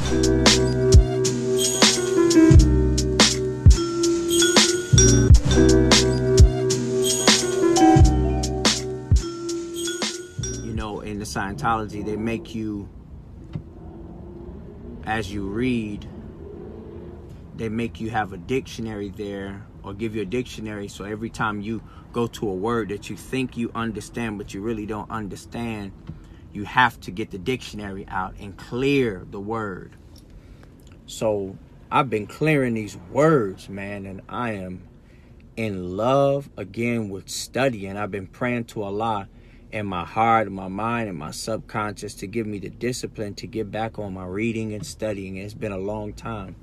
You know, in the Scientology, they make you, as you read, they make you have a dictionary there, or give you a dictionary, so every time you go to a word that you think you understand but you really don't understand, you have to get the dictionary out and clear the word. So I've been clearing these words, man, and I am in love again with studying. I've been praying to Allah in my heart, in my mind, and my subconscious to give me the discipline to get back on my reading and studying. It's been a long time.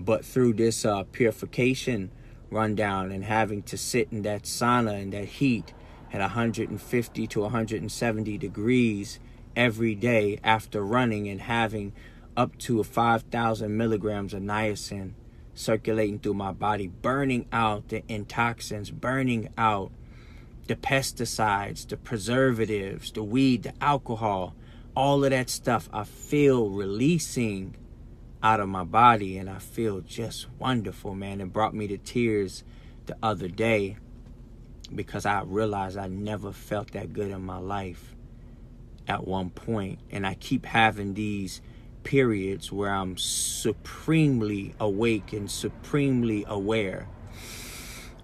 But through this purification rundown and having to sit in that sauna and that heat at 150 to 170 degrees every day after running, and having up to 5,000 milligrams of niacin circulating through my body, burning out the toxins, burning out the pesticides, the preservatives, the weed, the alcohol, all of that stuff I feel releasing out of my body, and I feel just wonderful, man. It brought me to tears the other day because I realized I never felt that good in my life at one point. And I keep having these periods where I'm supremely awake and supremely aware,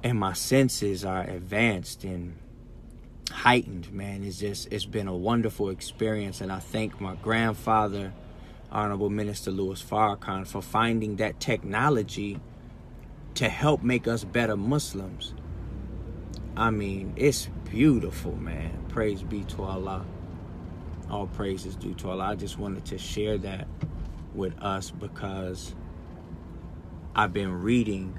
and my senses are advanced and heightened, man. It's been a wonderful experience, and I thank my grandfather, Honorable Minister Louis Farrakhan, for finding that technology to help make us better Muslims. I mean, it's beautiful, man. Praise be to Allah. All praise is due to Allah. I just wanted to share that with us because I've been reading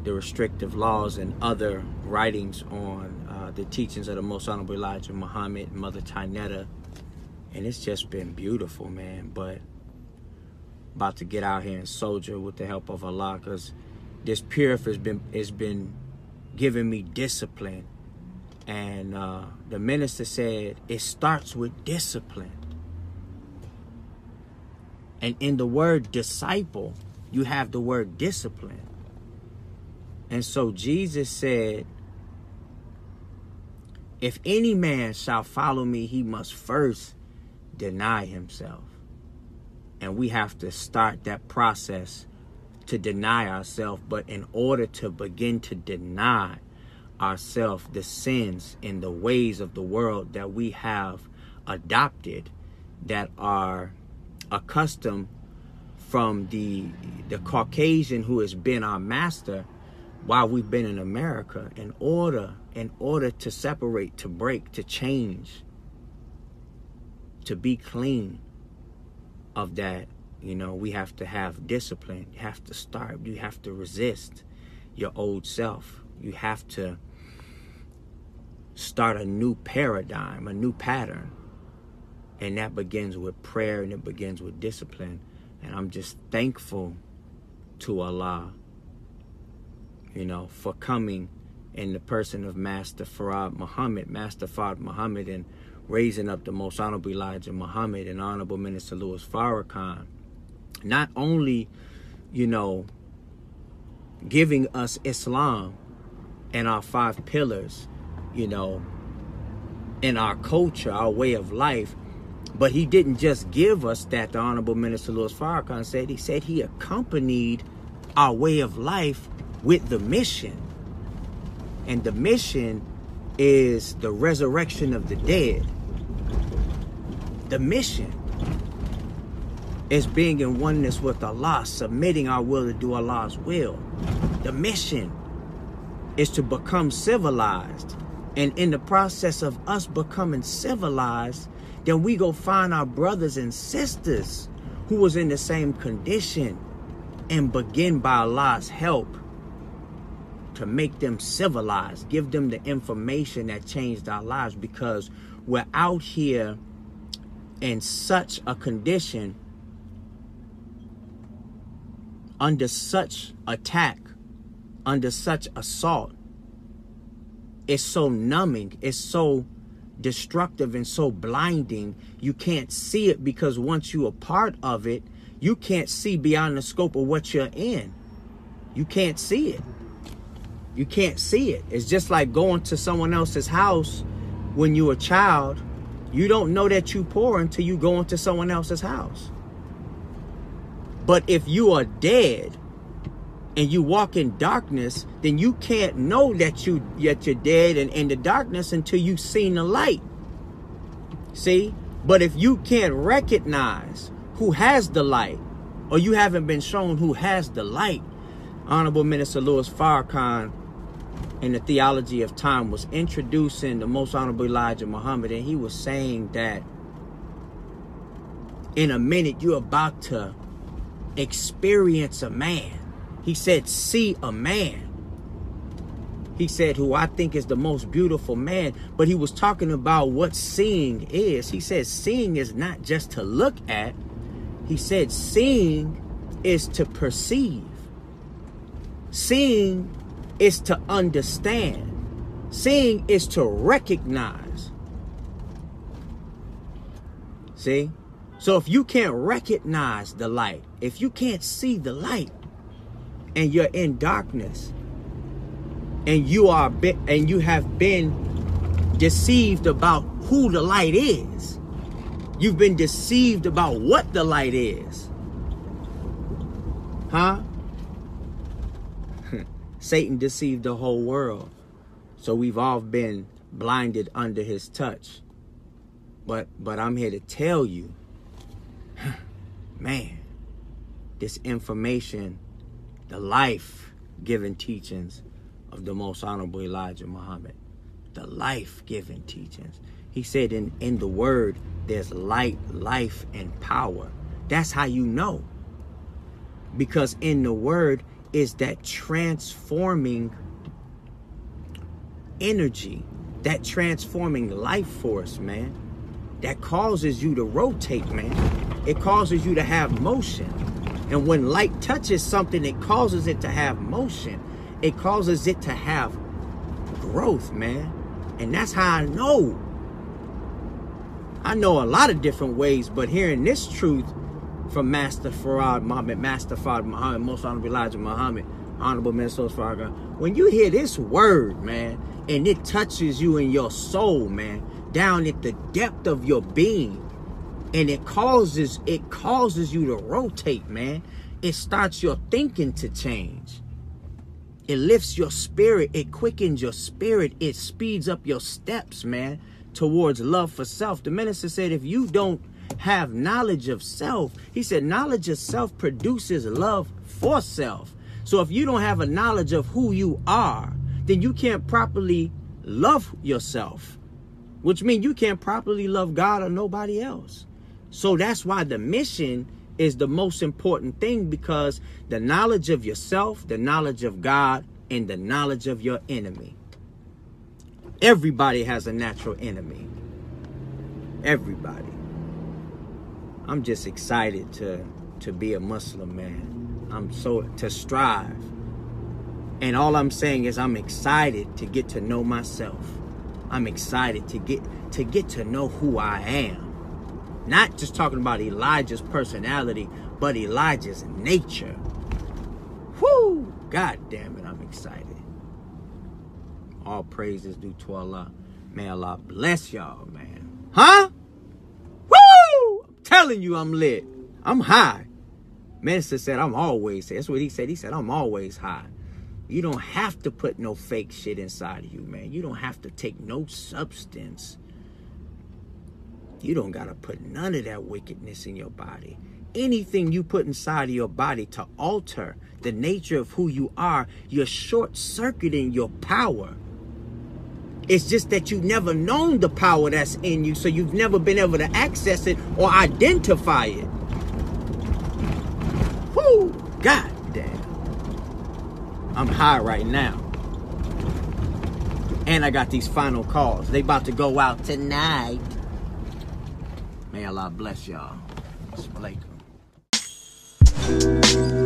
the restrictive laws and other writings on the teachings of the Most Honorable Elijah Muhammad and Mother Tynetta, and it's just been beautiful, man. But about to get out here and soldier with the help of Allah, because this purif has been giving me discipline. And the minister said it starts with discipline. And in the word disciple, you have the word discipline. And so Jesus said, if any man shall follow me, he must first deny himself. And we have to start that process to deny ourselves. But in order to begin to deny ourselves the sins and the ways of the world that we have adopted, that are accustomed from the Caucasian who has been our master while we've been in America, in order to separate, to break, to change, to be clean of that, you know, we have to have discipline. You have to start. You have to resist your old self. You have to start a new paradigm, a new pattern. And that begins with prayer, and it begins with discipline. And I'm just thankful to Allah, you know, for coming in the person of Master Fard Muhammad, and raising up the Most Honorable Elijah Muhammad and Honorable Minister Louis Farrakhan. Not only, you know, giving us Islam and our 5 pillars, you know, in our culture, our way of life, but he didn't just give us that. The Honorable Minister Louis Farrakhan said, he accompanied our way of life with the mission. And the mission is the resurrection of the dead. The mission is being in oneness with Allah, submitting our will to do Allah's will. The mission is to become civilized. And in the process of us becoming civilized, then we go find our brothers and sisters who was in the same condition, and begin by Allah's help to make them civilized, give them the information that changed our lives, because we're out here in such a condition, under such attack, under such assault. It's so numbing. It's so destructive and so blinding, you can't see it, because once you're a part of it, you can't see beyond the scope of what you're in. You can't see it. You can't see it. It's just like going to someone else's house when you're a child. You don't know that you're poor until you go into someone else's house. But if you are dead and you walk in darkness, then you can't know that you're dead and in the darkness until you've seen the light. See? But if you can't recognize who has the light, or you haven't been shown who has the light, Honorable Minister Louis Farrakhan in the Theology of Time was introducing the Most Honorable Elijah Muhammad, and he was saying that in a minute you're about to experience a man. He said, see a man. He said, who I think is the most beautiful man. But he was talking about what seeing is. He said, seeing is not just to look at. He said, seeing is to perceive. Seeing is to understand. Seeing is to recognize. See? So if you can't recognize the light, if you can't see the light, and you're in darkness, and you have been deceived about who the light is, you've been deceived about what the light is, huh? Satan deceived the whole world, so we've all been blinded under his touch. But I'm here to tell you, man, this information, the life-giving teachings of the Most Honorable Elijah Muhammad, the life-giving teachings. He said in the word, there's light, life, and power. That's how you know. Because in the word is that transforming energy, that transforming life force, man, that causes you to rotate, man. It causes you to have motion. And when light touches something, it causes it to have motion. It causes it to have growth, man. And that's how I know. I know a lot of different ways, but hearing this truth from Master Farad Muhammad, Master Fard Muhammad, Most Honorable Elijah Muhammad, Honorable Minister Farrakhan, when you hear this word, man, and it touches you in your soul, man, down at the depth of your being, and it causes you to rotate, man. It starts your thinking to change. It lifts your spirit. It quickens your spirit. It speeds up your steps, man, towards love for self. The minister said, if you don't have knowledge of self, he said, knowledge of self produces love for self. So if you don't have a knowledge of who you are, then you can't properly love yourself, which means you can't properly love God or nobody else. So that's why the mission is the most important thing, because the knowledge of yourself, the knowledge of God, and the knowledge of your enemy. Everybody has a natural enemy. Everybody. I'm just excited to be a Muslim, man. I'm so to strive. And all I'm saying is I'm excited to get to know myself. I'm excited to get to know who I am. Not just talking about Elijah's personality, but Elijah's nature. Whoo! God damn it, I'm excited. All praises due to Allah. May Allah bless y'all, man. Huh? Woo! I'm telling you I'm lit. I'm high. Minister said I'm always, that's what he said. He said I'm always high. You don't have to put no fake shit inside of you, man. You don't have to take no substance. You don't got to put none of that wickedness in your body. Anything you put inside of your body to alter the nature of who you are, you're short-circuiting your power. It's just that you've never known the power that's in you, so you've never been able to access it or identify it. Whoo! God damn. I'm high right now. And I got these final calls. They about to go out tonight. May Allah bless y'all. Assalamu alaikum.